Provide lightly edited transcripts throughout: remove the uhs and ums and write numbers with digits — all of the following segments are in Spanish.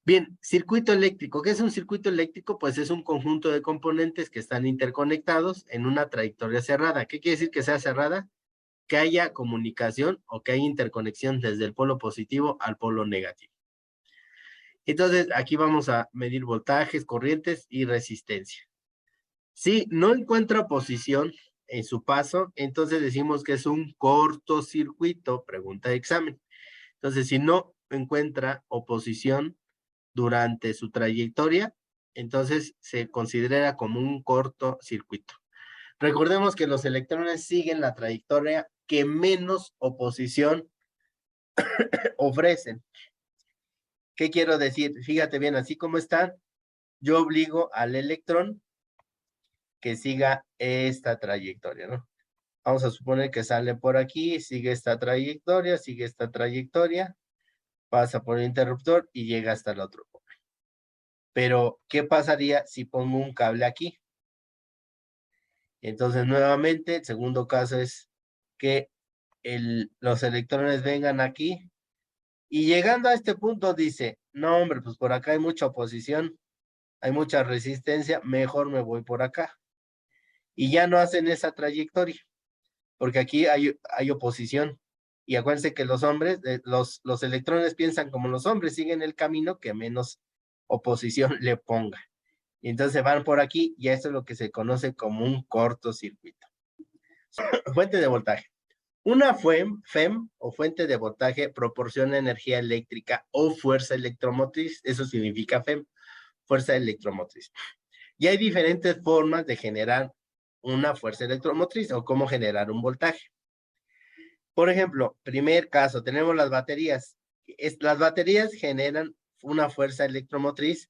Bien, circuito eléctrico. ¿Qué es un circuito eléctrico? Pues es un conjunto de componentes que están interconectados en una trayectoria cerrada. ¿Qué quiere decir que sea cerrada? Que haya comunicación o que haya interconexión desde el polo positivo al polo negativo. Entonces, aquí vamos a medir voltajes, corrientes y resistencia. Si no encuentra oposición en su paso, entonces decimos que es un cortocircuito, pregunta de examen. Entonces, si no encuentra oposición durante su trayectoria, entonces se considera como un cortocircuito. Recordemos que los electrones siguen la trayectoria que menos oposición ofrecen. ¿Qué quiero decir? Fíjate bien, así como están, yo obligo al electrón que siga esta trayectoria, ¿no? Vamos a suponer que sale por aquí, sigue esta trayectoria, pasa por el interruptor y llega hasta el otro. Pero, ¿qué pasaría si pongo un cable aquí? Entonces, nuevamente, el segundo caso es que los electrones vengan aquí y llegando a este punto dice, no hombre, pues por acá hay mucha oposición, hay mucha resistencia, mejor me voy por acá. Y ya no hacen esa trayectoria, porque aquí hay oposición. Y acuérdense que los hombres, los electrones piensan como los hombres, siguen el camino que menos oposición le ponga. Y entonces van por aquí y esto es lo que se conoce como un cortocircuito. Fuente de voltaje. Una FEM o fuente de voltaje proporciona energía eléctrica o fuerza electromotriz. Eso significa FEM, fuerza electromotriz. Y hay diferentes formas de generar una fuerza electromotriz o cómo generar un voltaje. Por ejemplo, primer caso, tenemos las baterías. Las baterías generan una fuerza electromotriz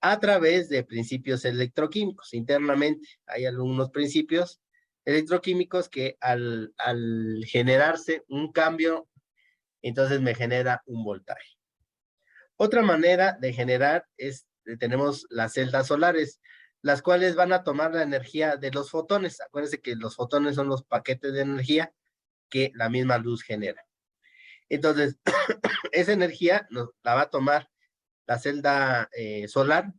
a través de principios electroquímicos. Internamente hay algunos principios electroquímicos que al generarse un cambio, entonces me genera un voltaje. Otra manera de generar es, tenemos las celdas solares, las cuales van a tomar la energía de los fotones. Acuérdense que los fotones son los paquetes de energía que la misma luz genera. Entonces, esa energía la va a tomar la celda solar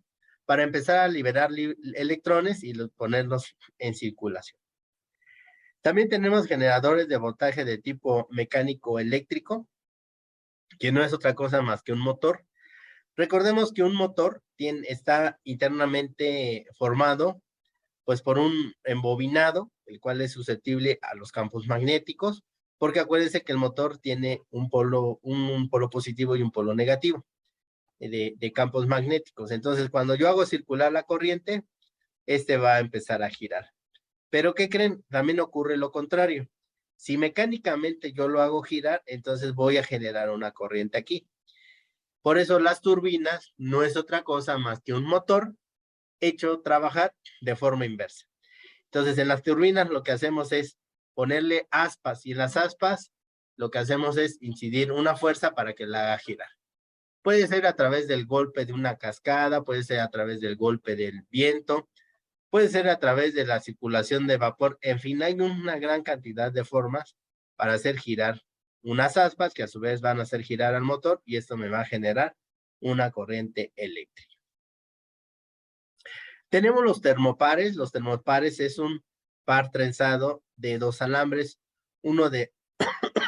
para empezar a liberar electrones y ponerlos en circulación. También tenemos generadores de voltaje de tipo mecánico eléctrico, que no es otra cosa más que un motor. Recordemos que un motor está internamente formado pues por un embobinado, el cual es susceptible a los campos magnéticos, porque acuérdense que el motor tiene un polo positivo y un polo negativo de campos magnéticos. Entonces, cuando yo hago circular la corriente, este va a empezar a girar. Pero, ¿qué creen? También ocurre lo contrario. Si mecánicamente yo lo hago girar, entonces voy a generar una corriente aquí. Por eso las turbinas no es otra cosa más que un motor hecho trabajar de forma inversa. Entonces, en las turbinas lo que hacemos es ponerle aspas y en las aspas lo que hacemos es incidir una fuerza para que la haga girar. Puede ser a través del golpe de una cascada, puede ser a través del golpe del viento, puede ser a través de la circulación de vapor. En fin, hay una gran cantidad de formas para hacer girar unas aspas que a su vez van a hacer girar al motor y esto me va a generar una corriente eléctrica. Tenemos los termopares. Los termopares es un par trenzado de dos alambres, uno de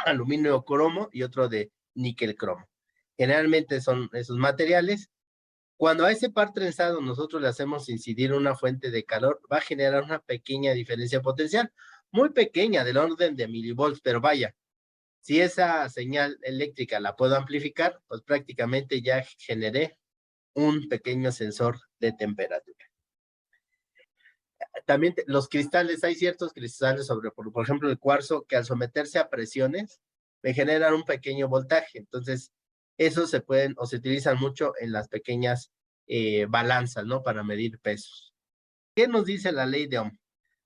aluminio cromo y otro de níquel cromo. Generalmente son esos materiales. Cuando a ese par trenzado nosotros le hacemos incidir una fuente de calor, va a generar una pequeña diferencia potencial, muy pequeña, del orden de milivolts, pero vaya, si esa señal eléctrica la puedo amplificar, pues prácticamente ya generé un pequeño sensor de temperatura. También los cristales, hay ciertos cristales por ejemplo, el cuarzo, que al someterse a presiones me generan un pequeño voltaje. Entonces, esos se pueden o se utilizan mucho en las pequeñas balanzas, ¿no? Para medir pesos. ¿Qué nos dice la ley de Ohm?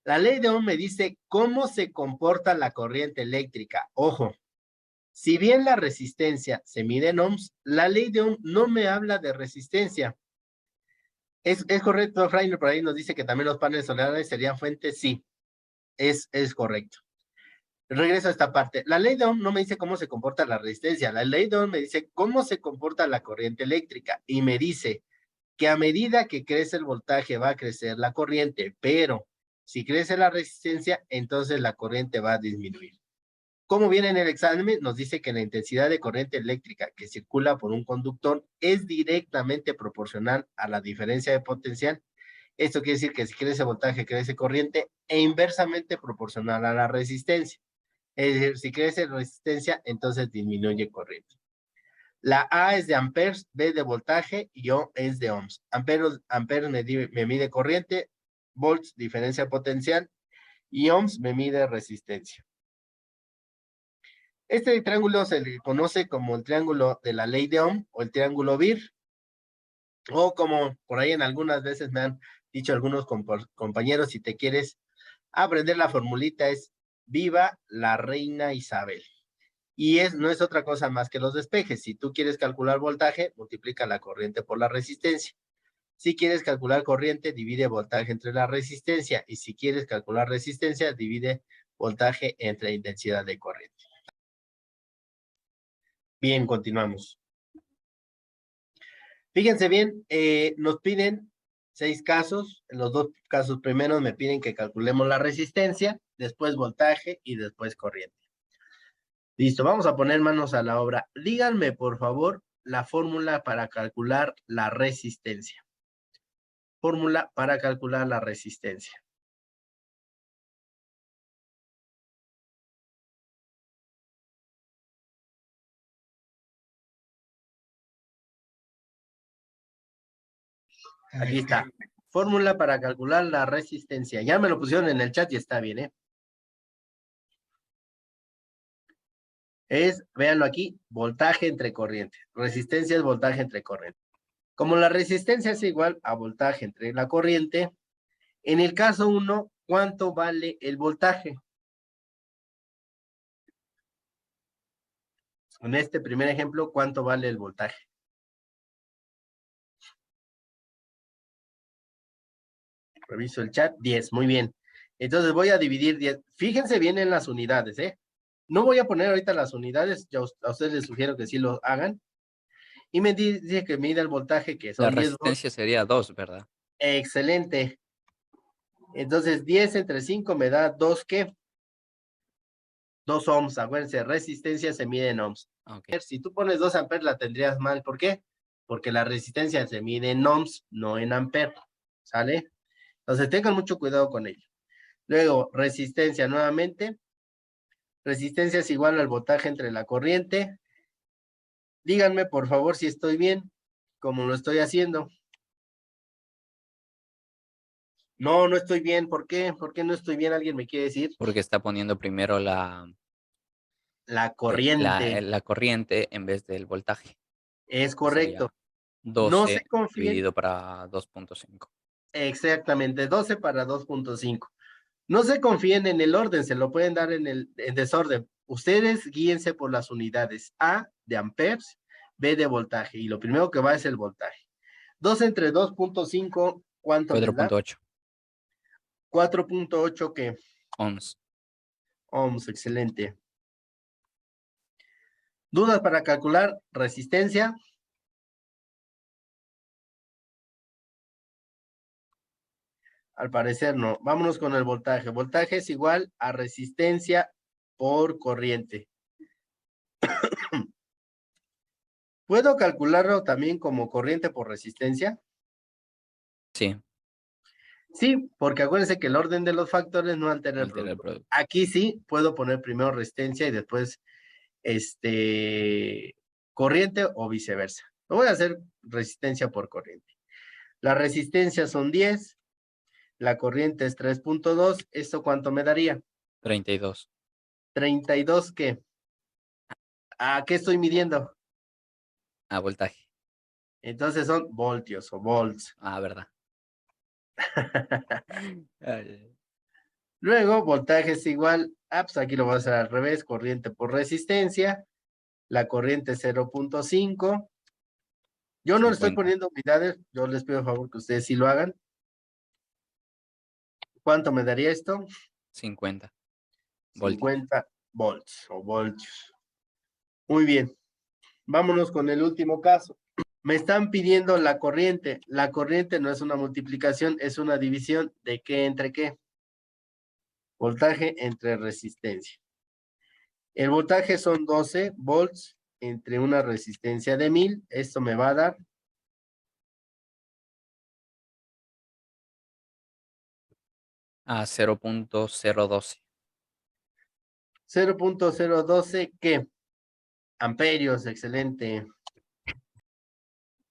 La ley de Ohm me dice cómo se comporta la corriente eléctrica. Ojo, si bien la resistencia se mide en ohms, la ley de Ohm no me habla de resistencia. ¿Es correcto, Rainer? Por ahí nos dice que también los paneles solares serían fuentes. Sí, es correcto. regreso a esta parte. La ley de Ohm no me dice cómo se comporta la resistencia. La ley de Ohm me dice cómo se comporta la corriente eléctrica y me dice que a medida que crece el voltaje va a crecer la corriente, pero si crece la resistencia, entonces la corriente va a disminuir. Como viene en el examen, nos dice que la intensidad de corriente eléctrica que circula por un conductor es directamente proporcional a la diferencia de potencial. Esto quiere decir que si crece voltaje, crece corriente e inversamente proporcional a la resistencia. Es decir, si crece resistencia, entonces disminuye corriente. La A es de amperes, B de voltaje y O es de ohms. Amperes me mide corriente, volts diferencia potencial y ohms me mide resistencia. Este triángulo se le conoce como el triángulo de la ley de Ohm o el triángulo BIR, o como por ahí en algunas veces me han dicho algunos compañeros, si te quieres aprender la formulita es viva la reina Isabel. Y no es otra cosa más que los despejes. Si tú quieres calcular voltaje, multiplica la corriente por la resistencia. Si quieres calcular corriente, divide voltaje entre la resistencia. Y si quieres calcular resistencia, divide voltaje entre intensidad de corriente. Bien, continuamos. Fíjense bien, nos piden 6 casos. En los 2 casos primeros me piden que calculemos la resistencia, después voltaje y después corriente. Listo, vamos a poner manos a la obra. Díganme, por favor, la fórmula para calcular la resistencia. Fórmula para calcular la resistencia. Aquí está. Fórmula para calcular la resistencia. Ya me lo pusieron en el chat y está bien, ¿eh? Véanlo aquí, voltaje entre corriente. Resistencia es voltaje entre corriente. Como la resistencia es igual a voltaje entre la corriente, en el caso 1, ¿cuánto vale el voltaje? En este primer ejemplo, ¿cuánto vale el voltaje? Reviso el chat, 10, muy bien. Entonces voy a dividir 10. Fíjense bien en las unidades, ¿eh? No voy a poner ahorita las unidades, yo a ustedes les sugiero que sí lo hagan. Y me dice que mida el voltaje, que La son 10 volts. resistencia sería 2, ¿verdad? Excelente. Entonces 10 entre 5 me da 2, ¿qué? 2 ohms, acuérdense, resistencia se mide en ohms. Okay. Si tú pones 2 amperes la tendrías mal, ¿por qué? Porque la resistencia se mide en ohms, no en amperes, ¿sale? Entonces tengan mucho cuidado con ello. Luego, resistencia nuevamente. Resistencia es igual al voltaje entre la corriente. Díganme, por favor, si estoy bien, como lo estoy haciendo. No, no estoy bien. ¿Por qué? ¿Por qué no estoy bien? ¿Alguien me quiere decir? Porque está poniendo primero la corriente. la corriente en vez del voltaje, Es que correcto. sería No se 12 confíen. dividido para 2.5. Exactamente, 12 para 2.5. No se confíen en el orden, se lo pueden dar en desorden. Ustedes guíense por las unidades. A de amperes, B de voltaje. Y lo primero que va es el voltaje. 2 entre 2.5, ¿cuánto les da? 4.8 4.8 que ohms. ohms, excelente. ¿Dudas para calcular resistencia? Al parecer no. Vámonos con el voltaje. Voltaje es igual a resistencia por corriente. ¿Puedo calcularlo también como corriente por resistencia? Sí, Sí, porque acuérdense que el orden de los factores no altera el altera el producto. producto. Aquí sí puedo poner primero resistencia y después corriente o viceversa. Lo voy a hacer resistencia por corriente. La resistencia son 10, la corriente es 3.2. ¿Esto cuánto me daría? 32. 32, ¿qué? ¿A qué estoy midiendo? Voltaje. Entonces son voltios o volts. ¿Verdad? Ay, Luego, voltaje es igual, pues aquí lo voy a hacer al revés, corriente por resistencia. La corriente es 0.5. Yo no le estoy 50. poniendo unidades, yo les pido a favor que ustedes sí lo hagan. ¿Cuánto me daría esto? 50 voltios. 50 volts o voltios. Muy bien. Vámonos con el último caso. Me están pidiendo la corriente. La corriente no es una multiplicación, es una división de qué entre qué. Voltaje entre resistencia. El voltaje son 12 volts entre una resistencia de 1000. Esto me va a dar A 0.012. 0.012, ¿qué? Amperios, excelente.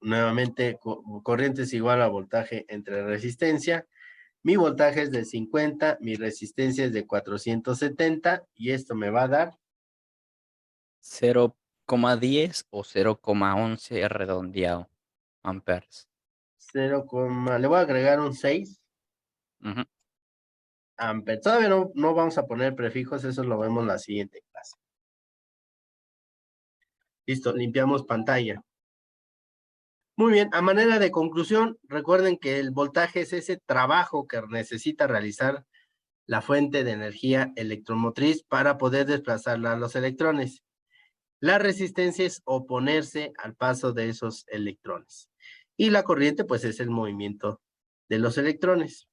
Nuevamente, corriente es igual a voltaje entre resistencia. Mi voltaje es de 50, mi resistencia es de 470 y esto me va a dar 0,10 o 0,11 redondeado. Amperes. 0, le voy a agregar un 6 Ujú. amperes. Todavía no vamos a poner prefijos, eso lo vemos en la siguiente clase. Listo, limpiamos pantalla. Muy bien, a manera de conclusión, recuerden que el voltaje es ese trabajo que necesita realizar la fuente de energía electromotriz para poder desplazarla a los electrones. La resistencia es oponerse al paso de esos electrones. Y la corriente, pues, es el movimiento de los electrones.